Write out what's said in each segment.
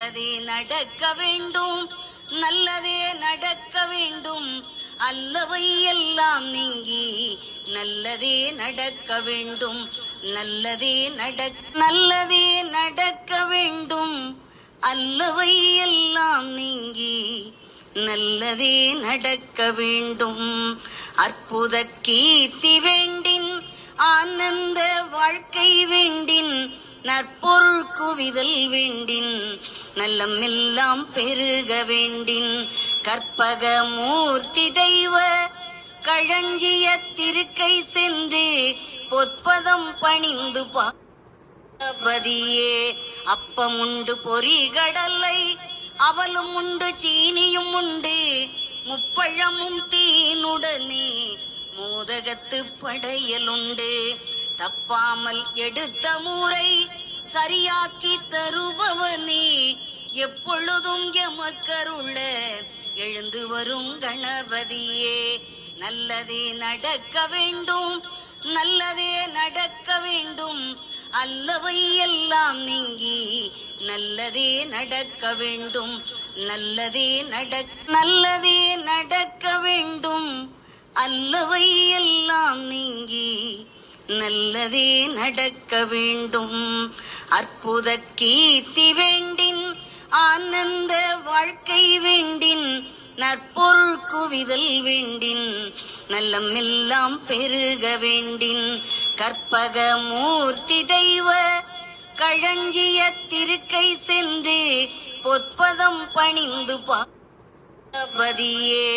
நல்லதே நடக்க வேண்டும், நல்லதே நடக்க வேண்டும், அல்லவை எல்லாம் நீங்கி நல்லதே நடக்க வேண்டும், நல்லதே நடக்க வேண்டும், அல்லவை எல்லாம் நீங்கி நல்லதே நடக்க வேண்டும். அற்புத கீர்த்தி வேண்டின், ஆனந்த வாழ்க்கை வேண்டின், நற்பொருள் குவிதல் வேண்டின், நல்லமெல்லாம் பெருக வேண்டின், கற்பக மூர்த்தி தெய்வ களஞ்சிய திருக்கை சென்று பொற்பதம் பணிந்து பாபதியே. அப்பமுண்டு பொறிகடலை அவலும் உண்டு, சீனியும் உண்டு, முப்பழமும் தீனுடனே மோதகத்து படையலுண்டு. தப்பாமல் எடுத்த மூரை சரியாக்கி தருபவனே, எப்பொழுதும் எமக்கருள எழுந்து வரும் கணபதியே. நல்லதே நடக்க வேண்டும், நல்லதே நடக்க வேண்டும், அல்லவை எல்லாம் நீங்கி நல்லதே நடக்க வேண்டும், நல்லதே நடக்க வேண்டும், அல்லவை எல்லாம் நீங்கி நல்லதே நடக்க வேண்டும். அற்புத கீர்த்தி வேண்டின், ஆனந்த வாழ்க்கை வேண்டின், நற்பொருள் குவிதல் வேண்டின், நல்லமெல்லாம் பெருக வேண்டின், கற்பக மூர்த்தி தெய்வ களஞ்சிய திருக்கை சென்று பொற்பதம் பணிந்து பாபதியே.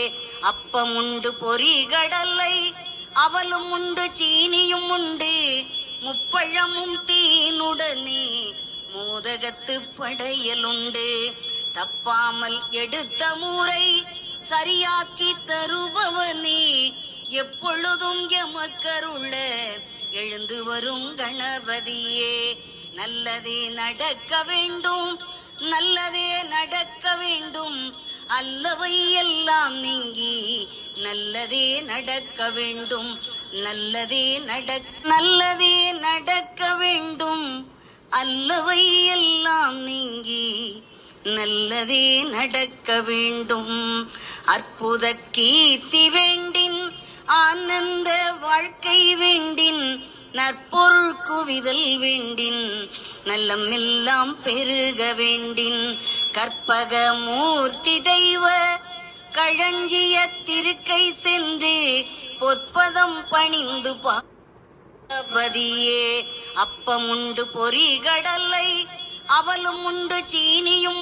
அப்பமுண்டு பொறிகடலை அவலும் உண்டு, சீனியும் உண்டு, முப்பழமும் தீனுடனே மோதகத்து படையலுண்டு. தப்பாமல் எடுத்த மூரை சரியாக்கி தருபவனே, எப்பொழுதும் எமக்கருள எழுந்து வரும் கணபதியே. நல்லதே நடக்க வேண்டும், நல்லதே நடக்க வேண்டும், அல்லவை எல்லாம் நீங்கி நல்லதே நடக்க வேண்டும், நல்லதே நடக்க வேண்டும், அல்லவை எல்லாம் நீங்கி நல்லதே நடக்க வேண்டும். அற்புத கீர்த்தி வேண்டின், ஆனந்த வாழ்க்கை வேண்டின், நற்பொருள் குவிதல் வேண்டின், நல்லமெல்லாம் பெருக வேண்டின், கற்பக மூர்த்தி தெய்வ களஞ்சிய திருக்கை சென்று பொற்பதம் பணிந்து பாபதியே. அப்பமுண்டு பொறிகடலை அவலும் உண்டு, சீனியும்